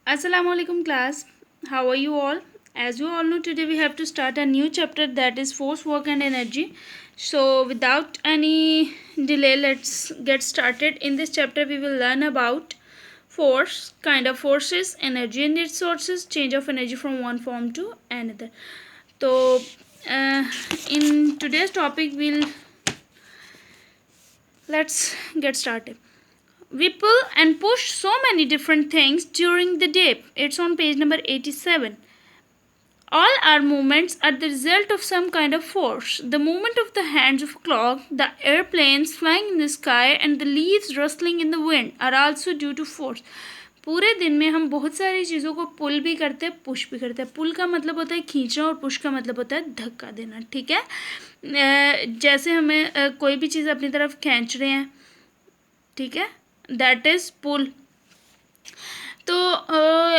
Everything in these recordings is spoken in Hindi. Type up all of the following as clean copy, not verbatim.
Assalamu alaikum class. How are you all? As you all know, today we have to start a new chapter, that is force, work and energy. So without any delay, let's get started. In this chapter we will learn about force, kind of forces, energy and its sources, change of energy from one form to another. So in today's topic let's get started. We pull and push so many different things during the day. It's on page number 87. All our movements are the result of some kind of force. The movement of the hands of a clock, the airplanes flying in the sky and the leaves rustling in the wind are also due to force. पूरे दिन में हम बहुत सारी चीज़ों को पुल भी करते हैं, पुश भी करते हैं. पुल का मतलब होता है खींचना और पुश का मतलब होता है धक्का देना. ठीक है, जैसे हमें कोई भी चीज़ अपनी तरफ खींच रहे हैं, ठीक है, दैट इज़ पुल. तो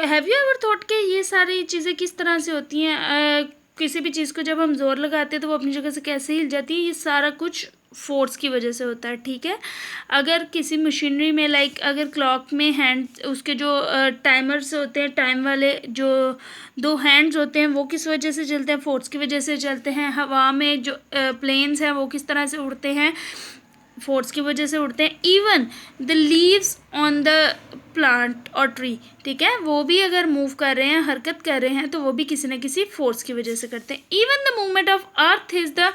हैव यू एवर थॉट कि ये सारी चीज़ें किस तरह से होती हैं? किसी भी चीज़ को जब हम ज़ोर लगाते हैं तो वो अपनी जगह से कैसे हिल जाती है? ये सारा कुछ फोर्स की वजह से होता है. ठीक है, अगर किसी मशीनरी में अगर क्लॉक में हैंड, उसके जो टाइमर्स होते हैं, टाइम वाले जो दो हैंड्स होते हैं, वो किस वजह से चलते हैं? फोर्स की वजह से चलते हैं. हवा में जो प्लेन्स हैं वो किस तरह से उड़ते हैं? फोर्स की वजह से उड़ते हैं. Even the leaves on the plant और ट्री, ठीक है, वो भी अगर मूव कर रहे हैं, हरकत कर रहे हैं, तो वो भी किसी न किसी फोर्स की वजह से करते हैं. Even the movement of earth is the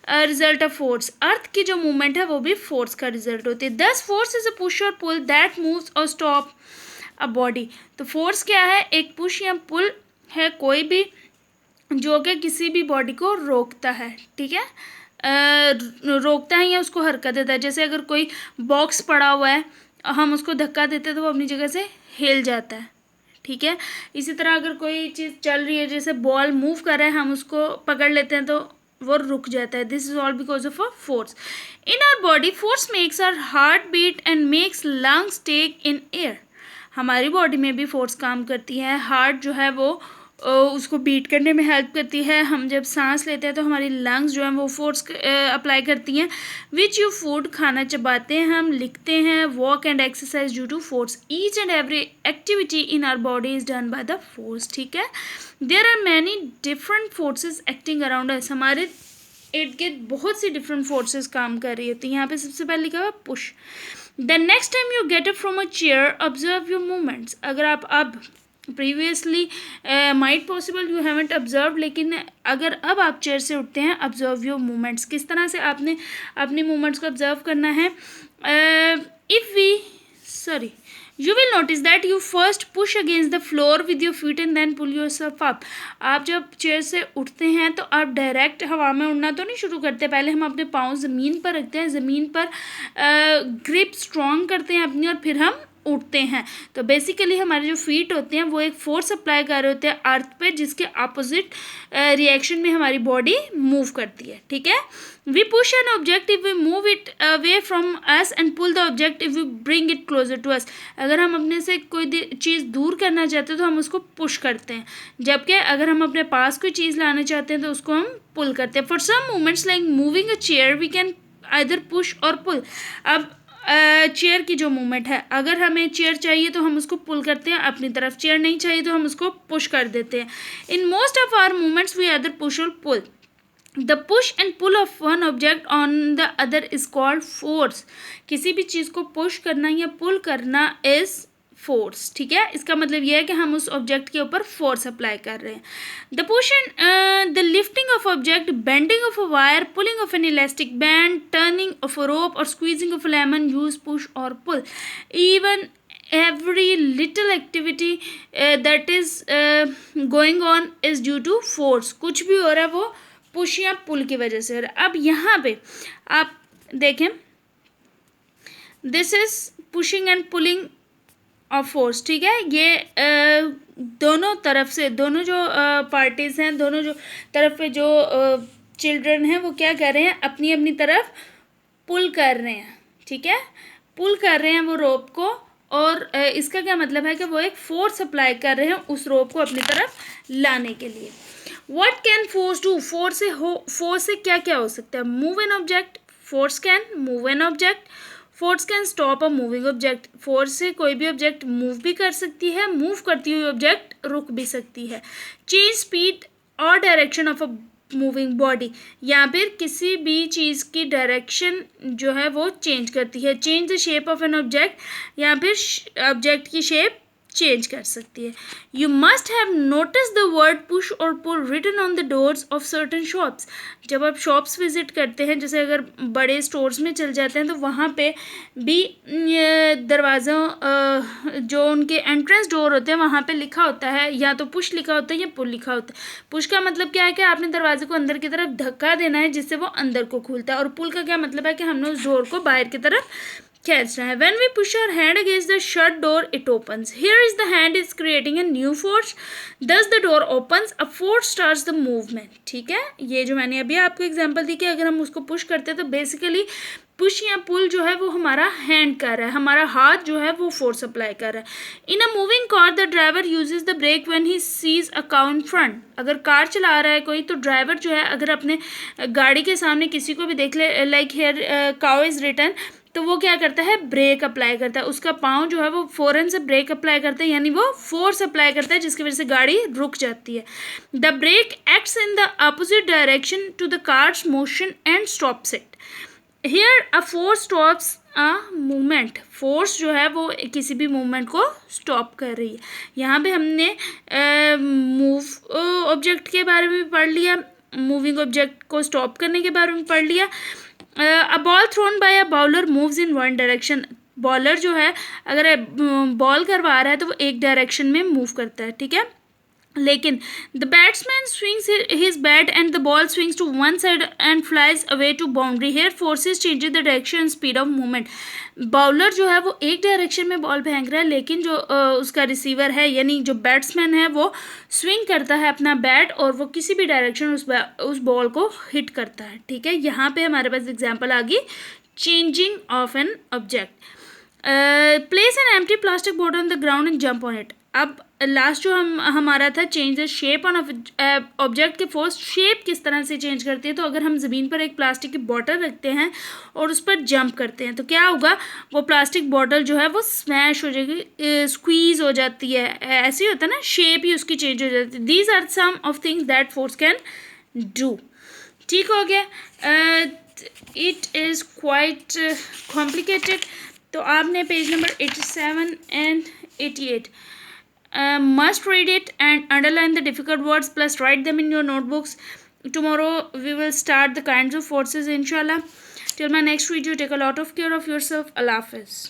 result of force. Earth की जो मूवमेंट है वो भी फोर्स का रिजल्ट होती है. दस फोर्स इज अ पुश और पुल दैट मूव्स और स्टॉप अ बॉडी. तो फोर्स क्या है? एक पुश या पुल है, कोई भी जो कि किसी भी बॉडी को रोकता है. ठीक है, रोकता है या उसको हरकत देता है. जैसे अगर कोई बॉक्स पड़ा हुआ है, हम उसको धक्का देते हैं तो वो अपनी जगह से हिल जाता है. ठीक है, इसी तरह अगर कोई चीज़ चल रही है, जैसे बॉल मूव कर रहा है, हम उसको पकड़ लेते हैं तो वो रुक जाता है. This is all because of a force. In our body force makes our heart beat and makes lungs take in air. हमारी बॉडी में भी फोर्स काम करती है. हार्ट जो है वो उसको बीट करने में हेल्प करती है. हम जब सांस लेते हैं तो हमारी लंग्स जो हैं वो फोर्स अप्लाई करती हैं. विच यू फूड, खाना चबाते हैं हम, लिखते हैं, walk and exercise due to force. Each and every activity in our body is done by the force. ठीक है, there are many different forces acting around us. हमारे इर्द गिर्द बहुत सी डिफरेंट फोर्सेज काम कर रही होती हैं. यहाँ पे सबसे पहले लिखा हुआ push. The next time you get up from a chair observe your movements. अगर आप अब previously might possible you haven't observe, लेकिन अगर अब आप चेयर से उठते हैं, ऑब्जर्व योर मूवमेंट्स. किस तरह से आपने अपने मूवमेंट्स को ऑब्जर्व करना है? You will notice that you first push against the floor with your feet and then pull yourself up. आप जब चेयर से उठते हैं तो आप डायरेक्ट हवा में उड़ना तो नहीं शुरू करते. पहले हम अपने पाँव ज़मीन पर रखते हैं, ज़मीन पर ग्रिप स्ट्रॉन्ग करते हैं अपनी, और फिर हम उठते हैं. तो बेसिकली हमारे जो फीट होते हैं वो एक फोर्स अप्लाई कर रहे होते हैं अर्थ पे, जिसके अपोजिट रिएक्शन में हमारी बॉडी मूव करती है. ठीक है, we push an object if we move it away from us and pull the object if we bring it closer to us. अगर हम अपने से कोई चीज़ दूर करना चाहते हैं तो हम उसको पुश करते हैं, जबकि अगर हम अपने पास कोई चीज़ लाना चाहते हैं तो उसको हम पुल करते हैं. For some movements like moving a chair we can either push और पुल. अब चेयर की जो मूवमेंट है, अगर हमें चेयर चाहिए तो हम उसको पुल करते हैं अपनी तरफ, चेयर नहीं चाहिए तो हम उसको पुश कर देते हैं. In most of our movements we other push और pull. The push and pull of one object on the other is called force. किसी भी चीज़ को पुश करना या पुल करना इज फोर्स. ठीक है, इसका मतलब यह है कि हम उस ऑब्जेक्ट के ऊपर फोर्स अप्लाई कर रहे हैं. The push and the lifting of object, bending of a wire, pulling of an elastic band, turning of a rope और squeezing of a lemon use push और pull. Even every little activity that is going on is due to force. कुछ भी हो रहा है वो पुश या पुल की वजह से हो रहा है. अब यहाँ पे आप देखें, this is pushing and pulling of force. ठीक है, ये दोनों तरफ से, दोनों जो पार्टीज हैं, दोनों जो तरफ पे जो चिल्ड्रन हैं, वो क्या कर रहे हैं? अपनी अपनी तरफ पुल कर रहे हैं. ठीक है, पुल कर रहे हैं वो रोप को, और इसका क्या मतलब है कि वो एक फोर्स अप्लाई कर रहे हैं उस रोप को अपनी तरफ लाने के लिए. What can force do? Force से क्या क्या हो सकता है? Move an object. Force can move an object. Force can stop a moving object, force से कोई भी ऑब्जेक्ट मूव भी कर सकती है, मूव करती हुई ऑब्जेक्ट रुक भी सकती है। चेंज स्पीड और direction of a moving body, या फिर किसी भी चीज़ की डायरेक्शन जो है वो चेंज करती है। Change the shape of an object, या फिर ऑब्जेक्ट की शेप चेंज कर सकती है। You must have notice the word push और pull written on the doors of certain shops, जब आप शॉप्स विजिट करते हैं, जैसे अगर बड़े स्टोर्स में चल जाते हैं तो वहाँ पे भी दरवाज़ों जो उनके एंट्रेंस डोर होते हैं वहाँ पे लिखा होता है, या तो पुश लिखा होता है या पुल लिखा होता है। पुश का मतलब क्या है कि आपने दरवाजे को अंदर की तरफ धक्का देना है जिससे वो अंदर को खुलता है, और पुल का क्या मतलब है कि हमने उस डोर को बाहर की तरफ खींचना है। When we push our hand against the shut door, it opens. Here is the hand is creating a new force. Thus the door opens. A force starts the movement. ठीक है, ये जो मैंने अभी आपको एग्जांपल दी कि अगर हम उसको पुश करते हैं तो बेसिकली पुश या पुल जो है वो हमारा हैंड कर रहा है, हमारा हाथ जो है वो फोर्स अप्लाई कर रहा है। In a moving car the driver uses the brake when he sees a cow in front, अगर कार चला रहा है कोई तो ड्राइवर जो है अगर अपने गाड़ी के सामने किसी को भी देख ले, like here cow is written, तो वो क्या करता है, ब्रेक अप्लाई करता है, उसका पाँव जो है वो फ़ौरन से ब्रेक अप्लाई करता है, यानी वो फोर्स अप्लाई करता है जिसकी वजह से गाड़ी रुक जाती है। The brake acts in the opposite direction to the car's motion and stops it. Here a force stops a movement, force जो है वो किसी भी मूवमेंट को स्टॉप कर रही है। यहाँ पे हमने मूव ऑब्जेक्ट के बारे में पढ़ लिया, मूविंग ऑब्जेक्ट को स्टॉप करने के बारे में पढ़ लिया। A ball thrown by a bowler moves in one direction, bowler जो है अगर बॉल करवा रहा है तो वो एक डायरेक्शन में मूव करता है, ठीक है। लेकिन the batsman swings his bat and the ball swings to one side and flies away to boundary, here forces changes the direction and speed of movement. Bowler जो है वो एक डायरेक्शन में बॉल फेंक रहा है, लेकिन जो उसका रिसीवर है यानी जो बैट्समैन है वो स्विंग करता है अपना बैट और वो किसी भी डायरेक्शन उस बॉल को हिट करता है, ठीक है। यहाँ पे हमारे पास एग्जाम्पल आ गई changing of an object. Place an empty plastic bottle on the ground and jump on it. अब लास्ट जो हमारा था change the shape on object के फोर्स शेप किस तरह से चेंज करती है, तो अगर हम ज़मीन पर एक प्लास्टिक की बॉटल रखते हैं और उस पर जंप करते हैं तो क्या होगा, वो प्लास्टिक बॉटल जो है वो स्मैश हो जाएगी, स्क्वीज हो जाती है, ऐसे ही होता है ना, शेप ही उसकी चेंज हो जाती है। These are some of things that force can do. ठीक हो गया, इट इज़ क्वाइट कॉम्प्लिकेटेड। तो आपने page number 87 and 88 must read it and underline the difficult words plus write them in your notebooks. Tomorrow we will start the kinds of forces inshallah. Till my next video, take a lot of care of yourself. Allah Hafiz.